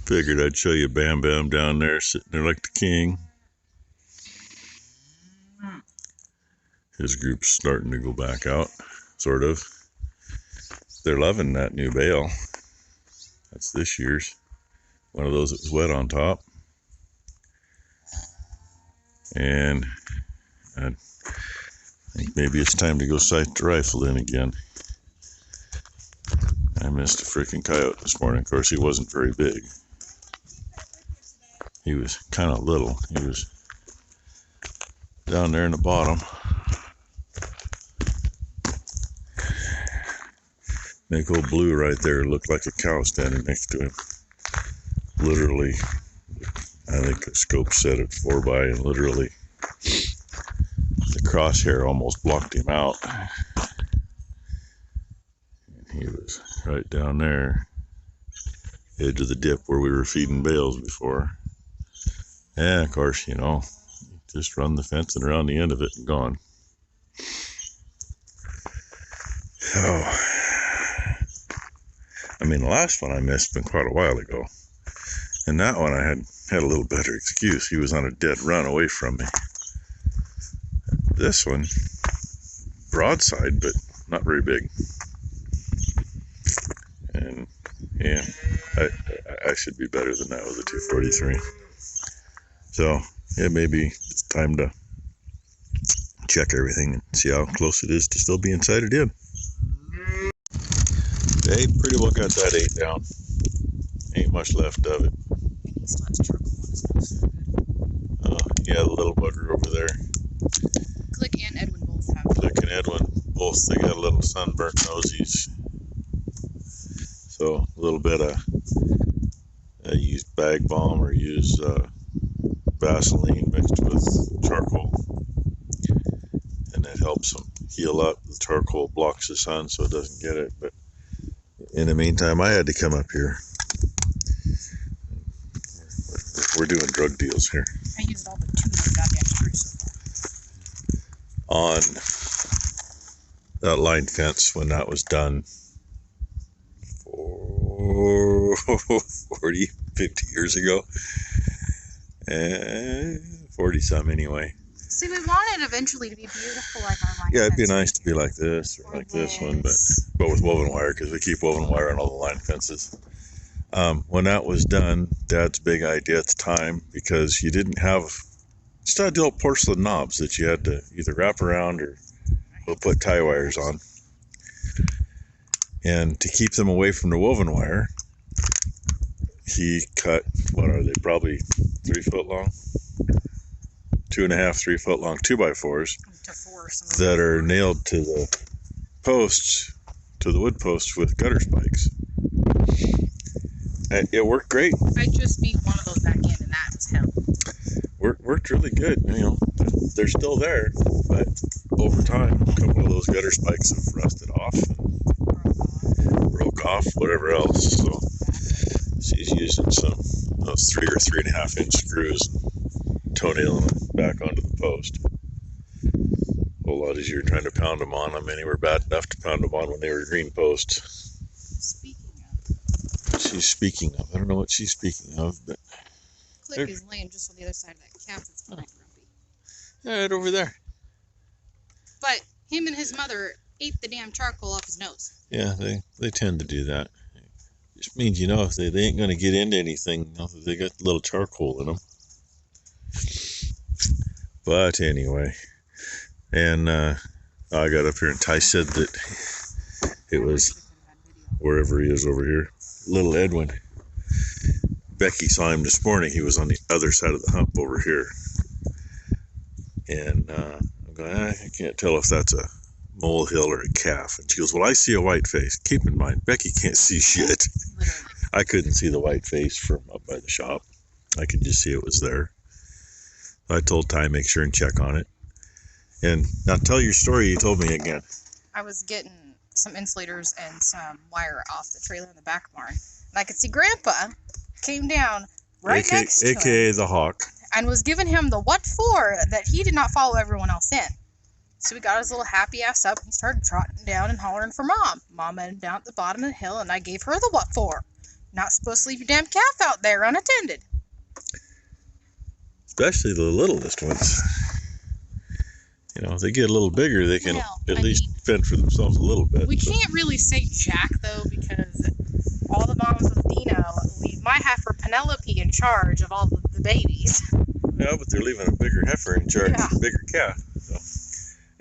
Figured I'd show you Bam Bam down there, sitting there like the king. His group's starting to go back out, sort of. They're loving that new bale. That's this year's. One of those that was wet on top. And I think maybe it's time to go sight the rifle in again. I missed a freaking coyote this morning. Of course, he wasn't very big. He was kind of little. He was down there in the bottom. Make old Blue right there look like a cow standing next to him. Literally, I think the scope set at 4x, and literally the crosshair almost blocked him out. And he was right down there, edge of the dip where we were feeding bales before. Yeah, of course, you know, just run the fence and around the end of it and gone. Oh, I mean, the last one I missed been quite a while ago. And that one I had a little better excuse. He was on a dead run away from me. This one, broadside, but not very big. And yeah, I should be better than that with a 243. So yeah, maybe it's time to check everything and see how close it is to still being sighted in. They pretty well got that 8 down. Ain't much left of it. Yeah, the little bugger over there. Click and Edwin both have. Click and Edwin both, they got a little sunburnt nosies. So a little bit of use bag balm or use Vaseline mixed with charcoal, and that helps them heal up. The charcoal blocks the sun so it doesn't get it. But in the meantime, I had to come up here. We're doing drug deals here. I used all the 2 goddamn screws so far. On that line fence, when that was done 40, 50 years ago, 40 some anyway. See, we want it eventually to be beautiful like our line. Yeah, it'd be nice to be like this or like this one, but with woven wire, because we keep woven wire on all the line fences. When that was done, Dad's big idea at the time, because you didn't have just had the old porcelain knobs that you had to either wrap around or put tie wires on. And to keep them away from the woven wire, he cut, what are they, probably 3 foot long? 2.5, 3 foot long 2x4s that are nailed to the posts, to the wood posts with gutter spikes. It worked great. I just beat one of those back in, and that was hell. Worked really good. You know, they're still there, but over time, a couple of those gutter spikes have rusted off and broke off, whatever else. So she's using some those 3 or 3.5 inch screws and toenailing them back onto the post. A whole lot easier trying to pound them on. I mean, they were bad enough to pound them on when they were green posts. She's speaking of. I don't know what she's speaking of, but Click is laying just on the other side of that calf that's kind of grumpy. Yeah, right over there. But him and his mother ate the damn charcoal off his nose. Yeah, they tend to do that. It just means, you know, if they ain't going to get into anything, you know, they got a little charcoal in them. But anyway, and I got up here and Ty said that it was wherever he is over here. Little Edwin. Becky saw him this morning. He was on the other side of the hump over here. And I'm going, I can't tell if that's a molehill or a calf. And she goes, well, I see a white face. Keep in mind, Becky can't see shit. I couldn't see the white face from up by the shop. I could just see it was there. I told Ty, make sure and check on it. And now tell your story you told me again. I was getting some insulators and some wire off the trailer in the back barn. And I could see Grandpa came down right next to him. AKA the Hawk. And was giving him the what for that he did not follow everyone else in. So he got his little happy ass up and he started trotting down and hollering for Mom. Mom met him down at the bottom of the hill and I gave her the what for. Not supposed to leave your damn calf out there unattended. Especially the littlest ones. You know, if they get a little bigger, they can at least fend for themselves a little bit. We can't really say Jack, though, because all the moms with Dino leave my heifer Penelope in charge of all the babies. Yeah, but they're leaving a bigger heifer in charge of a bigger calf. So,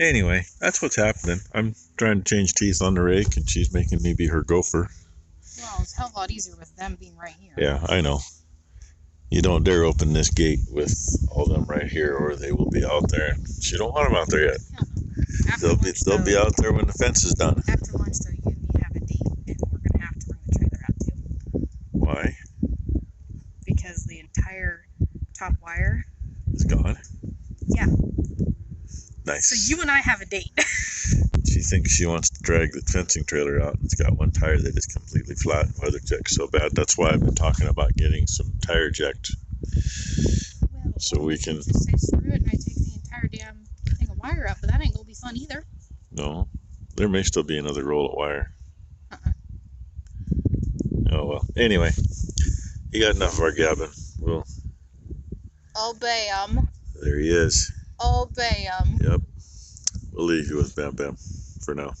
anyway, that's what's happening. I'm trying to change teeth on the rake, and she's making me be her gopher. Well, it's a hell of a lot easier with them being right here. Yeah, I know. You don't dare open this gate with all them right here, or they will be out there. She don't want them out there yet. They'll be out there when the fence is done. After lunch, though, you and me have a date, and we're gonna have to bring the trailer out too. Why? Because the entire top wire is gone. Yeah. Nice. So you and I have a date. She thinks she wants to drag the fencing trailer out. It's got one tire that is completely flat and weather checked so bad. That's why I've been talking about getting some tire checked. Well, so we can just say screw it and I take the entire damn thing of wire up, but that ain't gonna be fun either. No, there may still be another roll of wire. Oh well. Anyway, you got enough of our gabbing. We'll obey 'em. There he is. Obey 'em. Yep. We'll leave you with Bam Bam for now.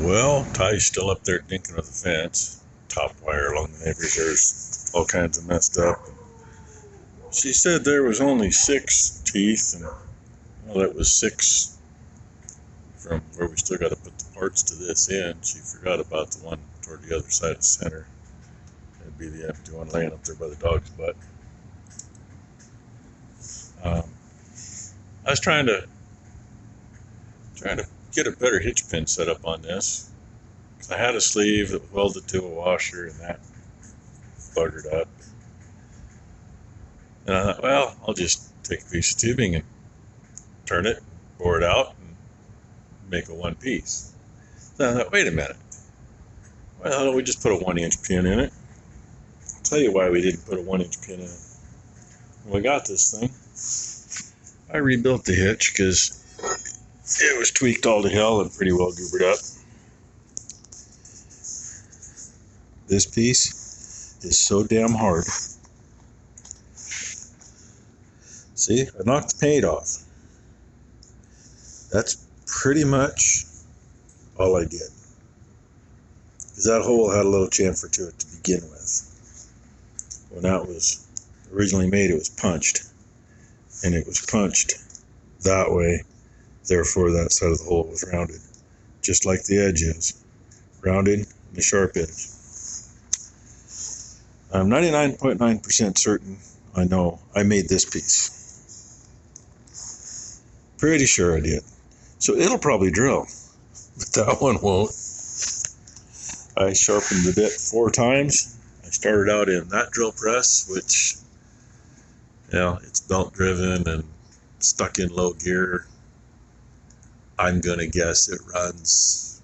Well, Ty's still up there dinking with the fence. Top wire along the neighbor's there's all kinds of messed up. She said there was only 6 teeth, and well, that was 6 from where we still got to put the parts to this end. She forgot about the one toward the other side of the center. That'd be the empty one laying up there by the dog's butt. I was trying to get a better hitch pin set up on this, because I had a sleeve that welded to a washer and that buggered up. And I thought, well, I'll just take a piece of tubing and turn it, bore it out, and make a one piece. Then I thought, wait a minute. Why don't we just put a 1-inch pin in it? I'll tell you why we didn't put a 1-inch pin in it. When we got this thing, I rebuilt the hitch because it was tweaked all to hell and pretty well goobered up. This piece is so damn hard. See, I knocked the paint off. That's pretty much all I did. Because that hole had a little chamfer to it to begin with. When that was originally made, it was punched. And it was punched that way. Therefore, that side of the hole was rounded, just like the edge is, rounded and a sharp edge. I'm 99.9% certain I know I made this piece. Pretty sure I did. So it'll probably drill, but that one won't. I sharpened the bit 4 times. I started out in that drill press, which, yeah, it's belt driven and stuck in low gear. I'm going to guess it runs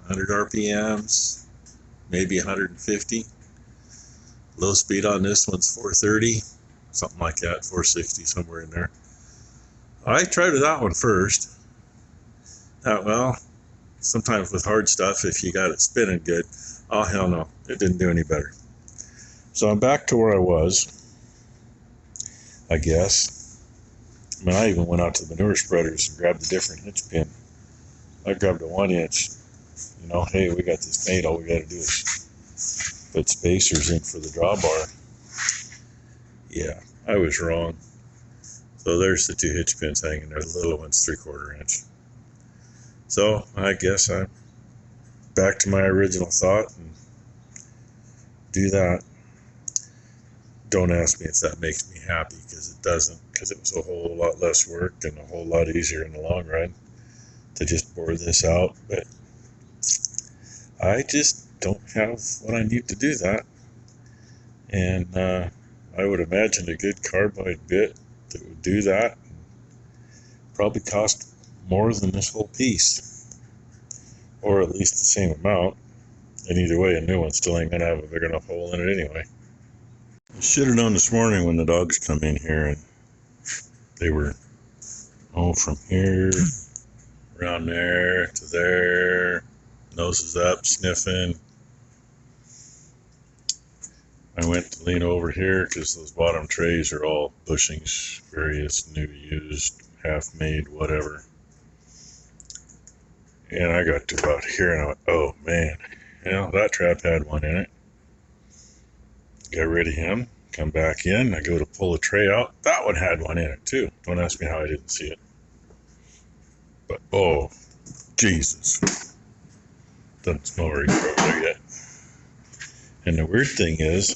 100 RPMs, maybe 150. Low speed on this one's 430, something like that, 460, somewhere in there. I tried with that one first. Well, sometimes with hard stuff, if you got it spinning good, oh hell no, it didn't do any better. So I'm back to where I was, I guess. I mean, I even went out to the manure spreaders and grabbed a different hitch pin. I grabbed a 1-inch. You know, hey, we got this made. All we got to do is put spacers in for the drawbar. Yeah, I was wrong. So there's the 2 hitch pins hanging there. The little one's 3/4 inch. So I guess I'm back to my original thought and do that. Don't ask me if that makes me happy, because it doesn't, because it was a whole lot less work and a whole lot easier in the long run to just bore this out. But I just don't have what I need to do that. And I would imagine a good carbide bit that would do that probably cost more than this whole piece, or at least the same amount. And either way, a new one still ain't gonna have a big enough hole in it anyway. I should have known this morning when the dogs come in here, and they were from here around there to there, noses up, sniffing. I went to lean over here because those bottom trays are all bushings, various new, used, half-made, whatever. And I got to about here and I went, oh man, that trap had one in it. Got rid of him, come back in, I go to pull the tray out. That one had one in it too. Don't ask me how I didn't see it. But oh, Jesus. Doesn't smell very good over there yet. And the weird thing is,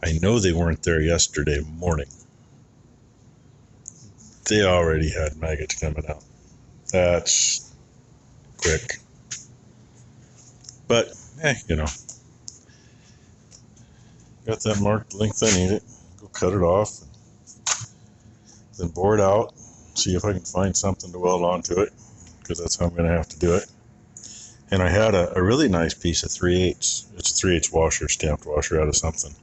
I know they weren't there yesterday morning. They already had maggots coming out. That's quick. But, got that marked length I need it. Go cut it off. Then bore it out. See if I can find something to weld onto it, because that's how I'm going to have to do it. And I had a really nice piece of 3/8. It's a 3/8 washer, stamped washer out of something.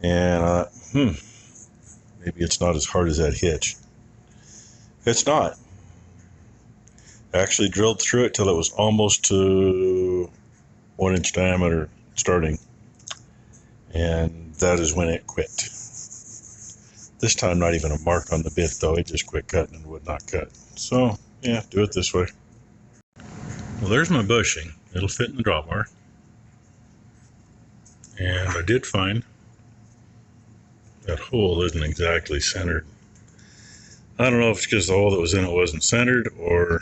And maybe it's not as hard as that hitch. It's not. I actually drilled through it till it was almost to 1-inch diameter starting. And that is when it quit. This time not even a mark on the bit though, it just quit cutting and would not cut. So yeah, do it this way. Well, there's my bushing. It'll fit in the drawbar. And I did find that hole isn't exactly centered. I don't know if it's because the hole that was in it wasn't centered, or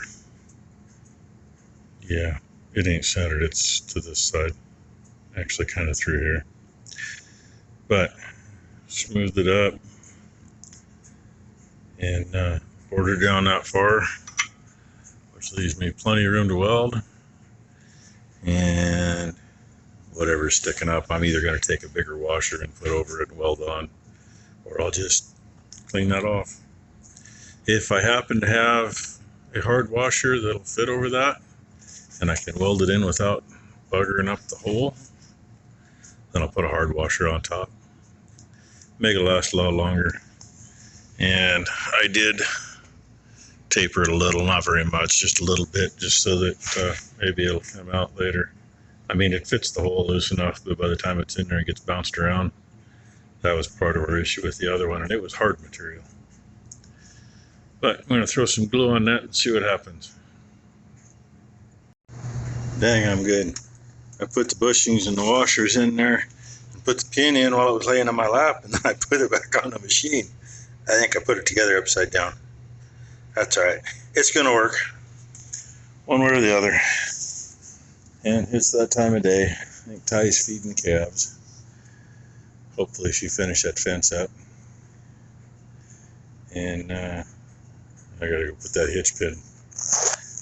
yeah, it ain't centered. It's to this side, actually kind of through here. But smoothed it up and bored it down that far, which leaves me plenty of room to weld. And whatever's sticking up, I'm either going to take a bigger washer and put over it and weld on, or I'll just clean that off. If I happen to have a hard washer that'll fit over that and I can weld it in without buggering up the hole, then I'll put a hard washer on top. Make it last a lot longer. And I did taper it a little, not very much, just a little bit, just so that maybe it'll come out later. I mean, it fits the hole loose enough, but by the time it's in there, it gets bounced around. That was part of our issue with the other one, and it was hard material. But I'm going to throw some glue on that and see what happens. Dang, I'm good. I put the bushings and the washers in there and put the pin in while it was laying on my lap, and then I put it back on the machine. I think I put it together upside down. That's all right. It's going to work one way or the other. And it's that time of day. I think Ty's feeding calves. Hopefully she finished that fence up. And I gotta go put that hitch pin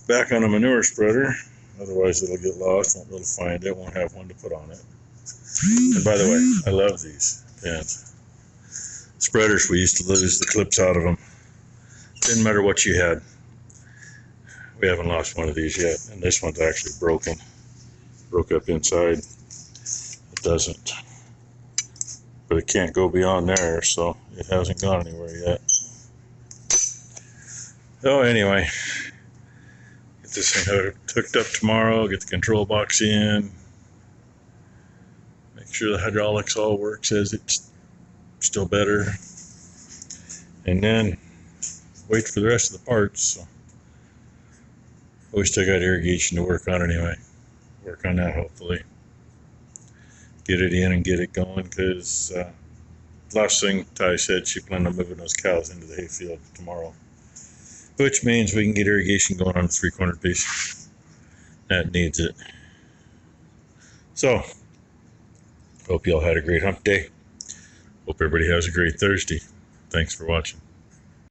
back on a manure spreader. Otherwise it'll get lost, won't be able to find it, won't have one to put on it. And by the way, I love these pins. Spreaders, we used to lose the clips out of them. Didn't matter what you had. We haven't lost one of these yet, and this one's actually broken. Broke up inside. It doesn't, but it can't go beyond there, so it hasn't gone anywhere yet. So anyway, get this thing hooked up tomorrow, get the control box in, make sure the hydraulics all works as it's still better, and then wait for the rest of the parts. So we still got irrigation to work on anyway. Work on that, hopefully. Get it in and get it going, because last thing Ty said, she planned on moving those cows into the hayfield tomorrow, which means we can get irrigation going on the 3-corner piece. That needs it. So, hope you all had a great hump day. Hope everybody has a great Thursday. Thanks for watching.